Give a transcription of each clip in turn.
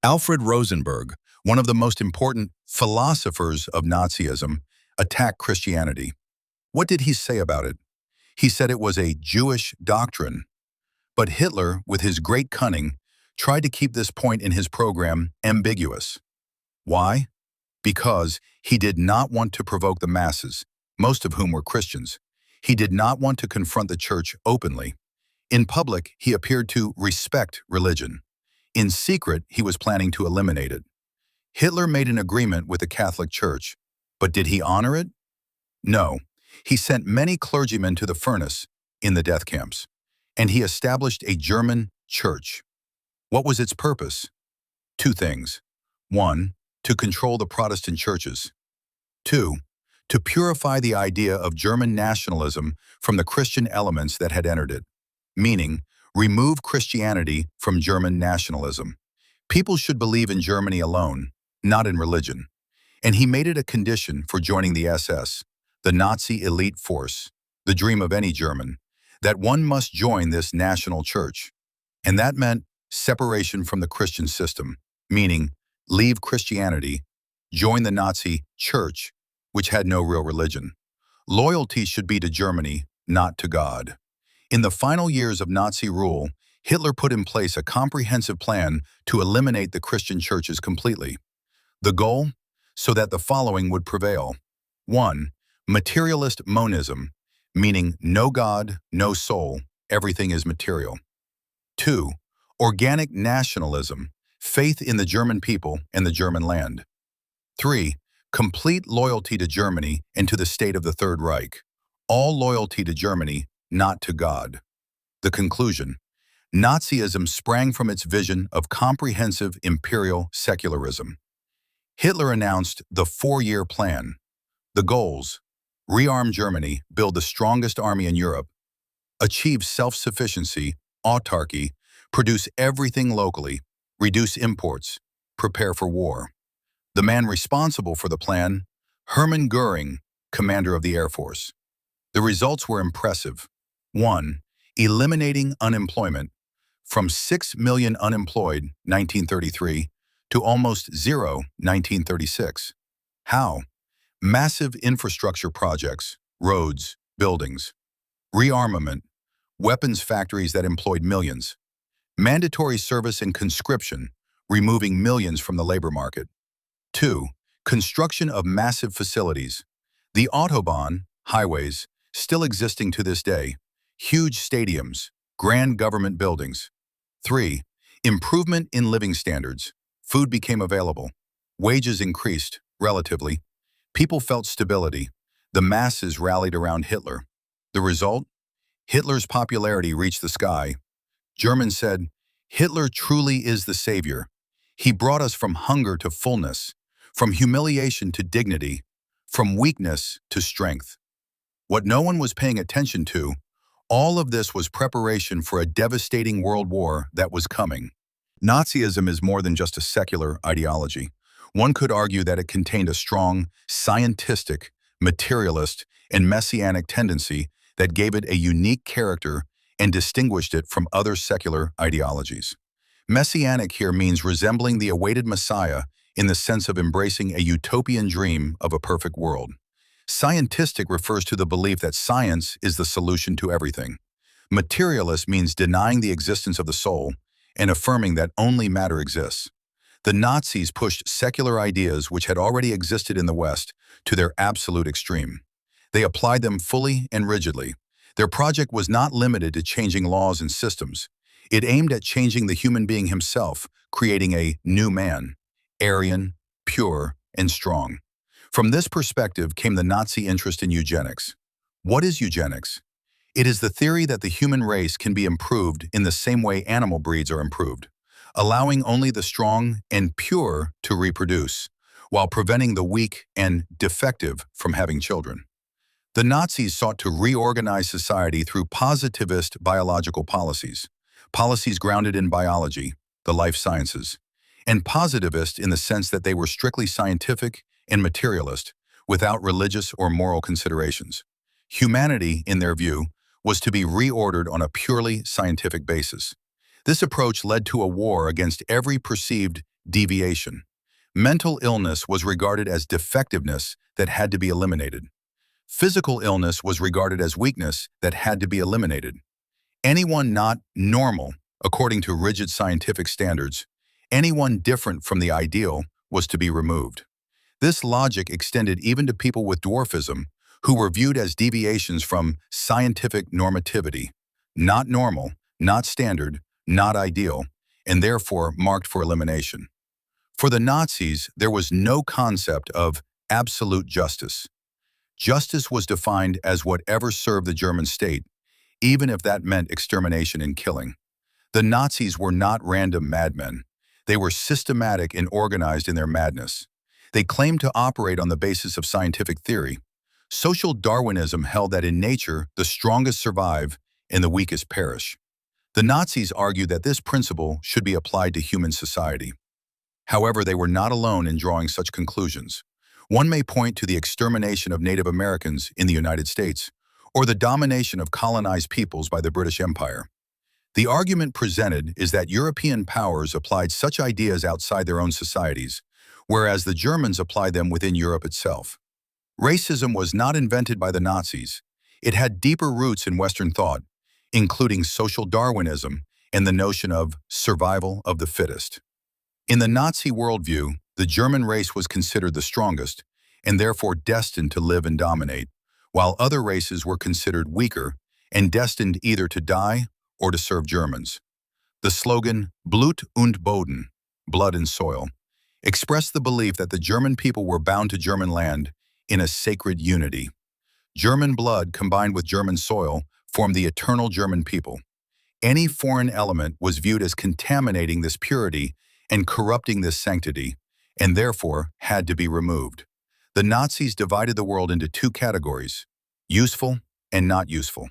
Alfred Rosenberg, one of the most important philosophers of Nazism, attacked Christianity. What did he say about it? He said it was a Jewish doctrine. But Hitler, with his great cunning, tried to keep this point in his program ambiguous. Why? Because he did not want to provoke the masses, most of whom were Christians. He did not want to confront the church openly. In public, he appeared to respect religion. In secret, he was planning to eliminate it. Hitler made an agreement with the Catholic Church, but did he honor it? No. He sent many clergymen to the furnace in the death camps, and he established a German church. What was its purpose? Two things. One, to control the Protestant churches. Two, to purify the idea of German nationalism from the Christian elements that had entered it, meaning remove Christianity from German nationalism. People should believe in Germany alone, not in religion. And he made it a condition for joining the SS, the Nazi elite force, the dream of any German, that one must join this national church. And that meant separation from the Christian system, meaning leave Christianity, join the Nazi church, which had no real religion. Loyalty should be to Germany, not to God. In the final years of Nazi rule, Hitler put in place a comprehensive plan to eliminate the Christian churches completely. The goal? So that the following would prevail. 1. Materialist monism, meaning no God, no soul, everything is material. 2. Organic nationalism, faith in the German people and the German land. 3. Complete loyalty to Germany and to the state of the Third Reich. All loyalty to Germany, not to God. The conclusion: Nazism sprang from its vision of comprehensive imperial secularism. Hitler announced the 4-year plan. The goals: rearm Germany, build the strongest army in Europe, achieve self-sufficiency, autarky, produce everything locally, reduce imports, prepare for war. The man responsible for the plan: Hermann Göring, commander of the Air Force. The results were impressive. 1. Eliminating unemployment, from 6 million unemployed 1933 to almost zero 1936. How? Massive infrastructure projects, roads, buildings. Rearmament, weapons factories that employed millions. Mandatory service and conscription, removing millions from the labor market. 2. Construction of massive facilities. The Autobahn, highways, still existing to this day. Huge stadiums, grand government buildings. 3. Improvement in living standards. Food became available. Wages increased, relatively. People felt stability. The masses rallied around Hitler. The result? Hitler's popularity reached the sky. Germans said, "Hitler truly is the savior. He brought us from hunger to fullness, from humiliation to dignity, from weakness to strength." What no one was paying attention to, all of this was preparation for a devastating world war that was coming. Nazism is more than just a secular ideology. One could argue that it contained a strong, scientific, materialist, and messianic tendency that gave it a unique character and distinguished it from other secular ideologies. Messianic here means resembling the awaited Messiah in the sense of embracing a utopian dream of a perfect world. Scientistic refers to the belief that science is the solution to everything. Materialist means denying the existence of the soul and affirming that only matter exists. The Nazis pushed secular ideas which had already existed in the West to their absolute extreme. They applied them fully and rigidly. Their project was not limited to changing laws and systems. It aimed at changing the human being himself, creating a new man, Aryan, pure, and strong. From this perspective came the Nazi interest in eugenics. What is eugenics? It is the theory that the human race can be improved in the same way animal breeds are improved, allowing only the strong and pure to reproduce, while preventing the weak and defective from having children. The Nazis sought to reorganize society through positivist biological policies grounded in biology, the life sciences, and positivist in the sense that they were strictly scientific and materialist, without religious or moral considerations. Humanity, in their view, was to be reordered on a purely scientific basis. This approach led to a war against every perceived deviation. Mental illness was regarded as defectiveness that had to be eliminated. Physical illness was regarded as weakness that had to be eliminated. Anyone not normal, according to rigid scientific standards, anyone different from the ideal was to be removed. This logic extended even to people with dwarfism, who were viewed as deviations from scientific normativity, not normal, not standard, not ideal, and therefore marked for elimination. For the Nazis, there was no concept of absolute justice. Justice was defined as whatever served the German state, even if that meant extermination and killing. The Nazis were not random madmen. They were systematic and organized in their madness. They claimed to operate on the basis of scientific theory. Social Darwinism held that in nature, the strongest survive and the weakest perish. The Nazis argued that this principle should be applied to human society. However, they were not alone in drawing such conclusions. One may point to the extermination of Native Americans in the United States, or the domination of colonized peoples by the British Empire. The argument presented is that European powers applied such ideas outside their own societies, whereas the Germans applied them within Europe itself. Racism was not invented by the Nazis. It had deeper roots in Western thought, including social Darwinism and the notion of survival of the fittest. In the Nazi worldview, the German race was considered the strongest and therefore destined to live and dominate, while other races were considered weaker and destined either to die or to serve Germans. The slogan, Blut und Boden, blood and soil, expressed the belief that the German people were bound to German land in a sacred unity. German blood combined with German soil formed the eternal German people. Any foreign element was viewed as contaminating this purity and corrupting this sanctity, and therefore had to be removed. The Nazis divided the world into two categories, useful and not useful.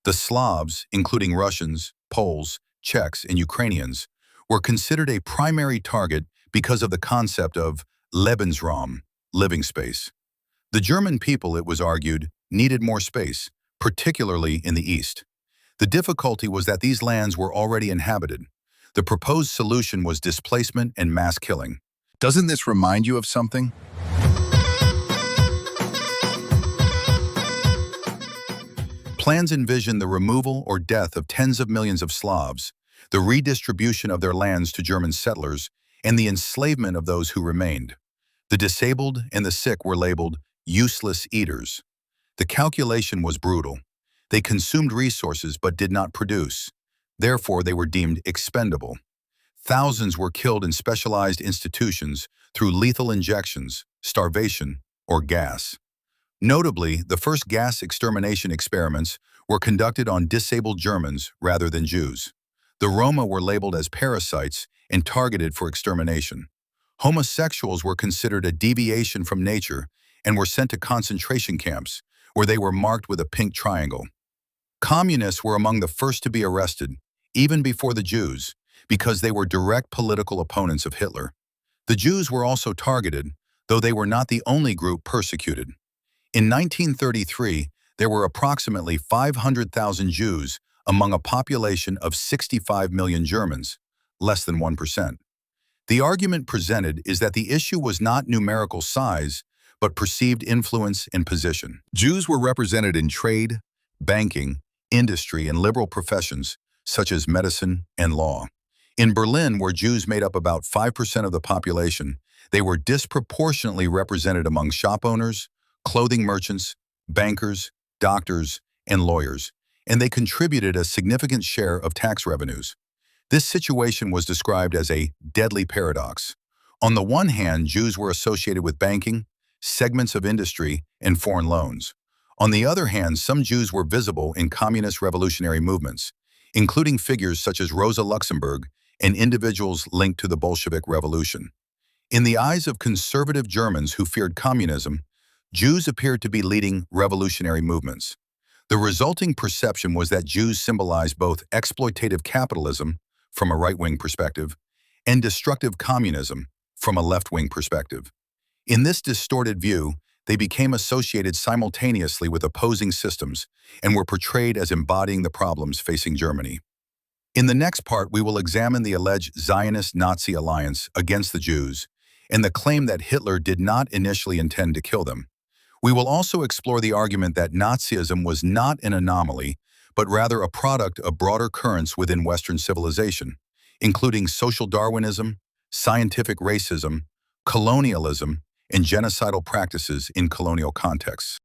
The Slavs, including Russians, Poles, Czechs, and Ukrainians, were considered a primary target because of the concept of Lebensraum, living space. The German people, it was argued, needed more space, particularly in the east. The difficulty was that these lands were already inhabited. The proposed solution was displacement and mass killing. Doesn't this remind you of something? Plans envisioned the removal or death of tens of millions of Slavs, the redistribution of their lands to German settlers, and the enslavement of those who remained. The disabled and the sick were labeled useless eaters. The calculation was brutal. They consumed resources but did not produce. Therefore, they were deemed expendable. Thousands were killed in specialized institutions through lethal injections, starvation, or gas. Notably, the first gas extermination experiments were conducted on disabled Germans rather than Jews. The Roma were labeled as parasites and targeted for extermination. Homosexuals were considered a deviation from nature and were sent to concentration camps, where they were marked with a pink triangle. Communists were among the first to be arrested, even before the Jews, because they were direct political opponents of Hitler. The Jews were also targeted, though they were not the only group persecuted. In 1933, there were approximately 500,000 Jews among a population of 65 million Germans, less than 1%. The argument presented is that the issue was not numerical size, but perceived influence and position. Jews were represented in trade, banking, industry, and liberal professions, such as medicine and law. In Berlin, where Jews made up about 5% of the population, they were disproportionately represented among shop owners, clothing merchants, bankers, doctors, and lawyers, and they contributed a significant share of tax revenues. This situation was described as a deadly paradox. On the one hand, Jews were associated with banking, segments of industry, and foreign loans. On the other hand, some Jews were visible in communist revolutionary movements, including figures such as Rosa Luxemburg and individuals linked to the Bolshevik Revolution. In the eyes of conservative Germans who feared communism, Jews appeared to be leading revolutionary movements. The resulting perception was that Jews symbolized both exploitative capitalism, from a right-wing perspective, and destructive communism, from a left-wing perspective. In this distorted view, they became associated simultaneously with opposing systems and were portrayed as embodying the problems facing Germany. In the next part, we will examine the alleged Zionist-Nazi alliance against the Jews and the claim that Hitler did not initially intend to kill them. We will also explore the argument that Nazism was not an anomaly, but rather a product of broader currents within Western civilization, including social Darwinism, scientific racism, colonialism, and genocidal practices in colonial contexts.